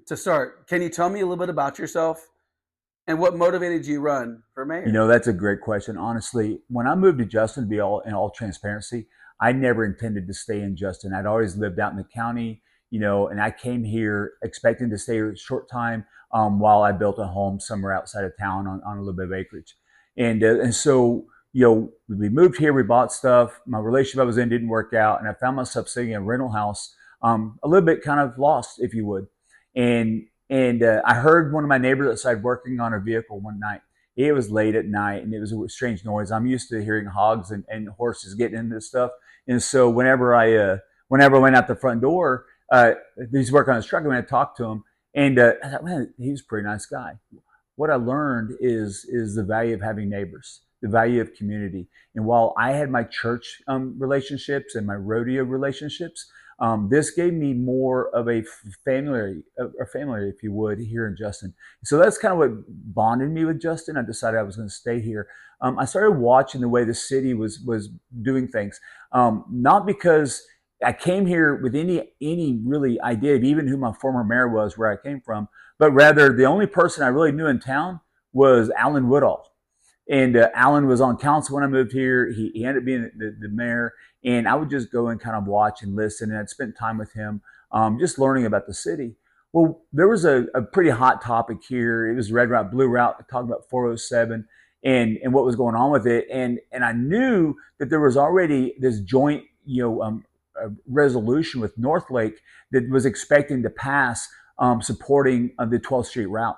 To start, can you tell me a little bit about yourself and what motivated you run for mayor? That's a great question. Honestly, when I moved to Justin, to be all in all transparency, I never intended to stay in Justin. I'd always lived out in the county, and I came here expecting to stay a short time while I built a home somewhere outside of town on a little bit of acreage. And so, we moved here, we bought stuff. My relationship I was in didn't work out, and I found myself sitting in a rental house, a little bit kind of lost, if you would. And I heard one of my neighbors outside working on a vehicle one night. It was late at night and it was a strange noise. I'm used to hearing hogs and horses getting into this stuff. And so whenever I went out the front door, he's working on his truck. I went and talked to him, and I thought, man, he was a pretty nice guy. What I learned is the value of having neighbors, the value of community. And while I had my church relationships and my rodeo relationships, this gave me more of a family, if you would, here in Justin. So that's kind of what bonded me with Justin. I decided I was going to stay here. I started watching the way the city was doing things, not because I came here with any really idea of even who my former mayor was, where I came from, but rather the only person I really knew in town was Alan Woodall. And Alan was on council when I moved here. He ended up being the mayor, and I would just go and kind of watch and listen. And I'd spent time with him, just learning about the city. Well, there was a pretty hot topic here. It was red route, blue route, talking about 407 and what was going on with it. And I knew that there was already this joint, resolution with North Lake that was expecting to pass, supporting the 12th Street route,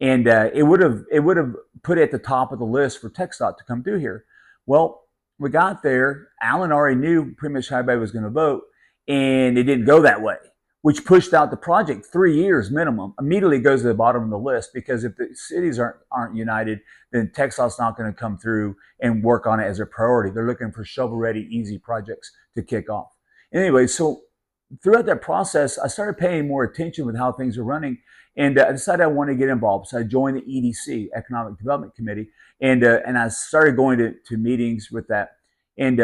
and it would have put it at the top of the list for TxDOT to come through here. Well, we got there. Alan already knew pretty much how everybody was going to vote, and it didn't go that way, which pushed out the project 3 years minimum. Immediately goes to the bottom of the list because if the cities aren't united, then TxDOT's not going to come through and work on it as a priority. They're looking for shovel-ready, easy projects to kick off. Anyway, so throughout that process, I started paying more attention with how things were running, and I decided I wanted to get involved. So I joined the EDC, Economic Development Committee, and I started going to meetings with that. And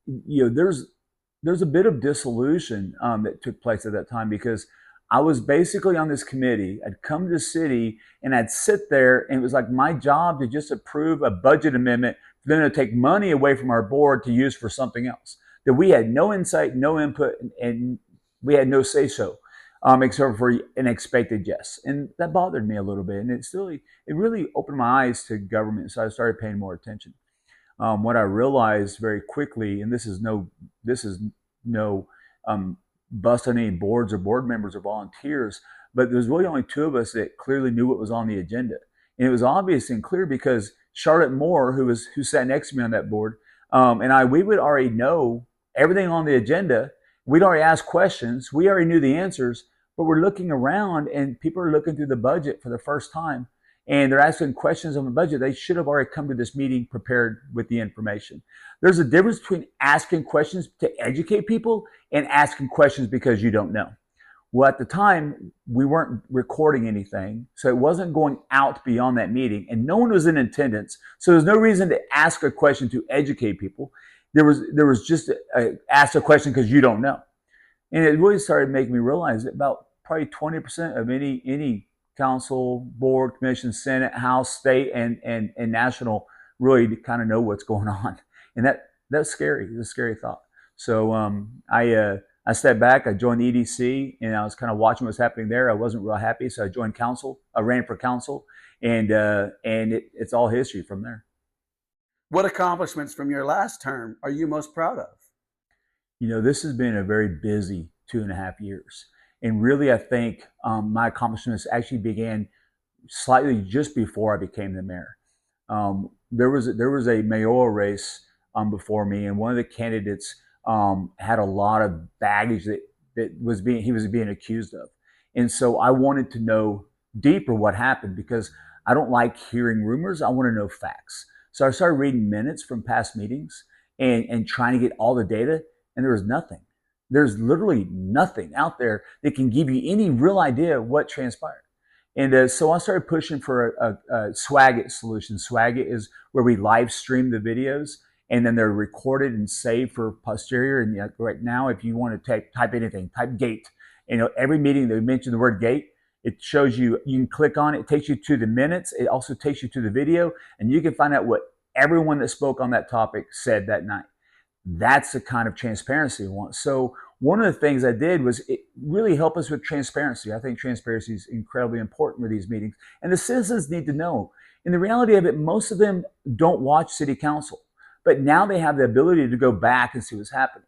there's a bit of disillusion that took place at that time because I was basically on this committee. I'd come to the city and I'd sit there, and it was like my job to just approve a budget amendment for them to take money away from our board to use for something else. That we had no insight, no input, and we had no say so, except for an expected yes. And that bothered me a little bit. And it really opened my eyes to government. So I started paying more attention. What I realized very quickly, and this is no bust on any boards or board members or volunteers, but there's really only two of us that clearly knew what was on the agenda. And it was obvious and clear because Charlotte Moore, who sat next to me on that board, we would already know everything on the agenda. We'd already asked questions. We already knew the answers, but we're looking around and people are looking through the budget for the first time and they're asking questions on the budget. They should have already come to this meeting prepared with the information. There's a difference between asking questions to educate people and asking questions because you don't know. Well, at the time, we weren't recording anything, so it wasn't going out beyond that meeting, and no one was in attendance. So there's no reason to ask a question to educate people. There was just ask a question because you don't know, and it really started making me realize that about probably 20% of any council, board, commission, senate, house, state, and national really kind of know what's going on, and that's scary. It's a scary thought. So I stepped back. I joined the EDC, and I was kind of watching what's happening there. I wasn't real happy, so I joined council. I ran for council, and it's all history from there. What accomplishments from your last term are you most proud of? This has been a very busy 2.5 years, and really, I think my accomplishments actually began slightly just before I became the mayor. There was a mayoral race before me, and one of the candidates had a lot of baggage that he was being accused of, and so I wanted to know deeper what happened because I don't like hearing rumors. I want to know facts. So I started reading minutes from past meetings and trying to get all the data, and there was nothing. There's literally nothing out there that can give you any real idea of what transpired. And so I started pushing for a Swagit solution. Swagit is where we live stream the videos and then they're recorded and saved for posterior. And right now, if you want to type anything, type gate. Every meeting they mention the word gate, It shows you, you can click on it, it takes you to the minutes, it also takes you to the video, and you can find out what everyone that spoke on that topic said that night. That's the kind of transparency we want. So one of the things I did was it really help us with transparency. I think transparency is incredibly important with these meetings, and the citizens need to know. And the reality of it, most of them don't watch city council, but now they have the ability to go back and see what's happening.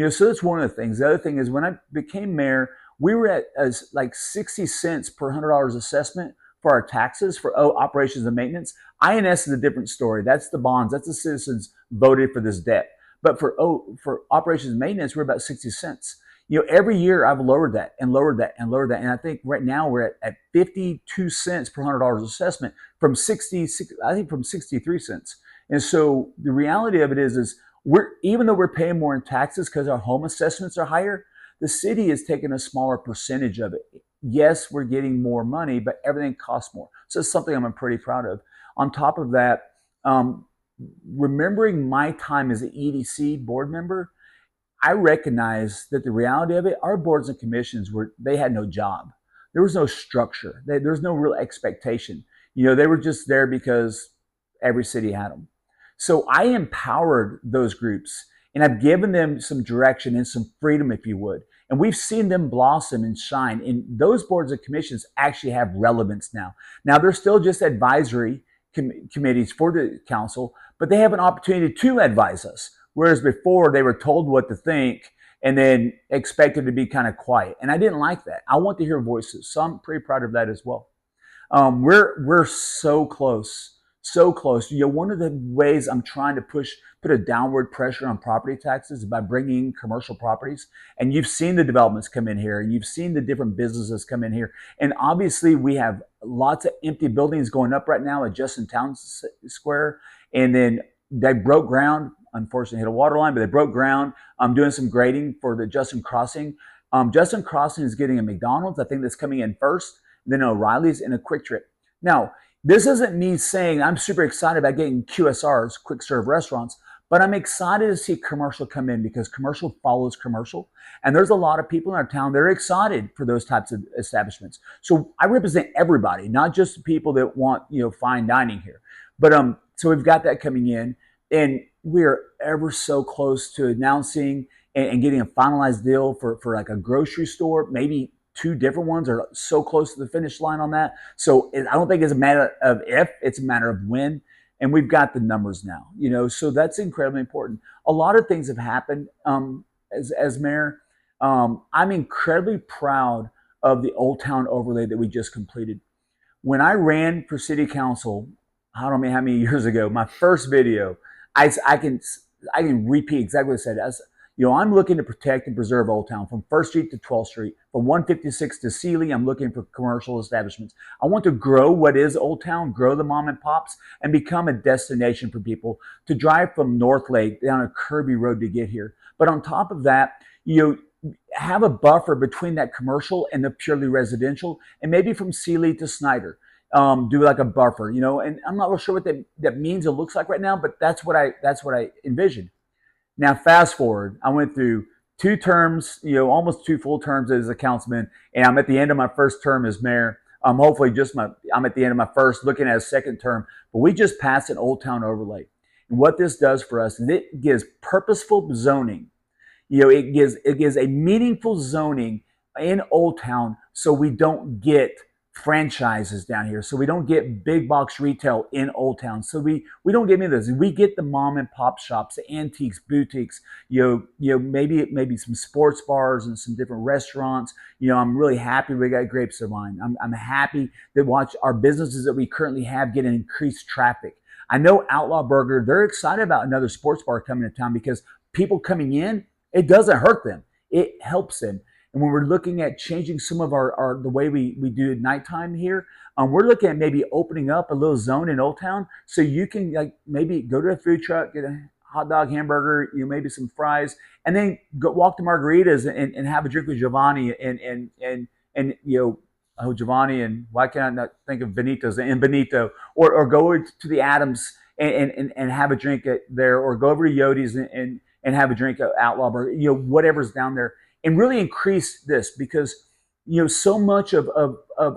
So that's one of the things. The other thing is when I became mayor, we were at as like 60 cents per $100 assessment for our taxes for operations and maintenance. INS is a different story. That's the bonds. That's the citizens voted for this debt. But for operations and maintenance, we're about 60 cents. Every year I've lowered that and lowered that and lowered that. And I think right now we're at 52 cents per $100 assessment from 63 cents. And so the reality of it is even though we're paying more in taxes because our home assessments are higher, the city is taking a smaller percentage of it. Yes, we're getting more money, but everything costs more. So it's something I'm pretty proud of. On top of that, remembering my time as an EDC board member, I recognize that the reality of it, our boards and commissions they had no job. There was no structure. There was no real expectation. They were just there because every city had them. So I empowered those groups and I've given them some direction and some freedom, if you would. And we've seen them blossom and shine. And those boards and commissions actually have relevance now. Now they're still just advisory committees for the council, but they have an opportunity to advise us. Whereas before they were told what to think and then expected to be kind of quiet. And I didn't like that. I want to hear voices. So I'm pretty proud of that as well. We're so close, so close. One of the ways I'm trying to put a downward pressure on property taxes is by bringing in commercial properties. And you've seen the developments come in here, and you've seen the different businesses come in here. And obviously, we have lots of empty buildings going up right now at Justin Town Square. And then they broke ground. Unfortunately, hit a water line, but they broke ground. I'm doing some grading for the Justin Crossing. Justin Crossing is getting a McDonald's. I think that's coming in first. Then O'Reilly's and a Quick Trip. Now, this isn't me saying I'm super excited about getting QSRs, quick serve restaurants, but I'm excited to see commercial come in because commercial follows commercial. And there's a lot of people in our town that are excited for those types of establishments. So I represent everybody, not just the people that want, fine dining here. But so we've got that coming in, and we're ever so close to announcing and getting a finalized deal for like a grocery store. Maybe two different ones are so close to the finish line on that. So I don't think it's a matter of if, it's a matter of when. And we've got the numbers now, so that's incredibly important. A lot of things have happened as mayor. I'm incredibly proud of the Old Town overlay that we just completed. When I ran for city council, I don't know how many years ago, my first video, I can repeat exactly what I said. I'm looking to protect and preserve Old Town from 1st Street to 12th Street, from 156 to Sealy. I'm looking for commercial establishments. I want to grow what is Old Town, grow the mom and pops, and become a destination for people to drive from North Lake down a curvy road to get here. But on top of that, have a buffer between that commercial and the purely residential, and maybe from Sealy to Snyder. Do like a buffer, and I'm not real sure what that means. It looks like right now, but that's what I envisioned. Now, fast forward, I went through 2 terms, almost 2 full terms as a councilman, and I'm at the end of my first term as mayor. Hopefully I'm at the end of my first, looking at a second term, but we just passed an Old Town overlay. And what this does for us is it gives purposeful zoning. It gives a meaningful zoning in Old Town so we don't get franchises down here. So we don't get big box retail in Old Town. So we don't get any of this. We get the mom and pop shops, the antiques, boutiques, maybe some sports bars and some different restaurants. I'm really happy we got Grapes of Wine. I'm happy that watch our businesses that we currently have get increased traffic. I know Outlaw Burger, they're excited about another sports bar coming to town because people coming in, it doesn't hurt them. It helps them. And when we're looking at changing some of the way we do at nighttime here, we're looking at maybe opening up a little zone in Old Town so you can maybe go to a food truck, get a hot dog, hamburger, maybe some fries, and then go walk to Margaritas and have a drink with Giovanni and Giovanni, and why can't I not think of Benito's and Benito, or go to the Adams and have a drink there, or go over to Yodi's and have a drink at Outlaw Burger, whatever's down there. And really increase this, because so much of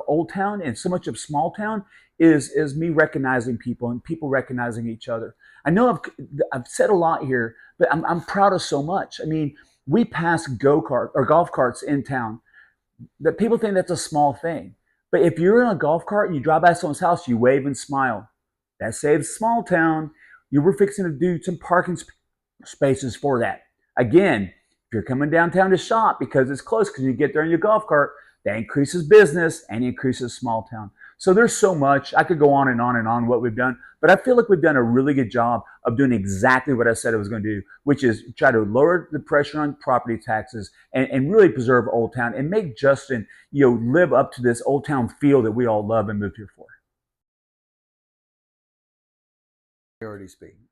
Old Town and so much of small town is me recognizing people and people recognizing each other. I know I've said a lot here, but I'm proud of so much. I mean, we pass go kart or golf carts in town that people think that's a small thing. But if you're in a golf cart and you drive by someone's house, you wave and smile. That saves small town. You were fixing to do some parking spaces for that. Again, if you're coming downtown to shop because it's close, because you get there in your golf cart, that increases business and increases small town. So there's so much. I could go on and on and on what we've done, but I feel like we've done a really good job of doing exactly what I said I was going to do, which is try to lower the pressure on property taxes and really preserve Old Town and make Justin, live up to this Old Town feel that we all love and moved here for. Priority speak.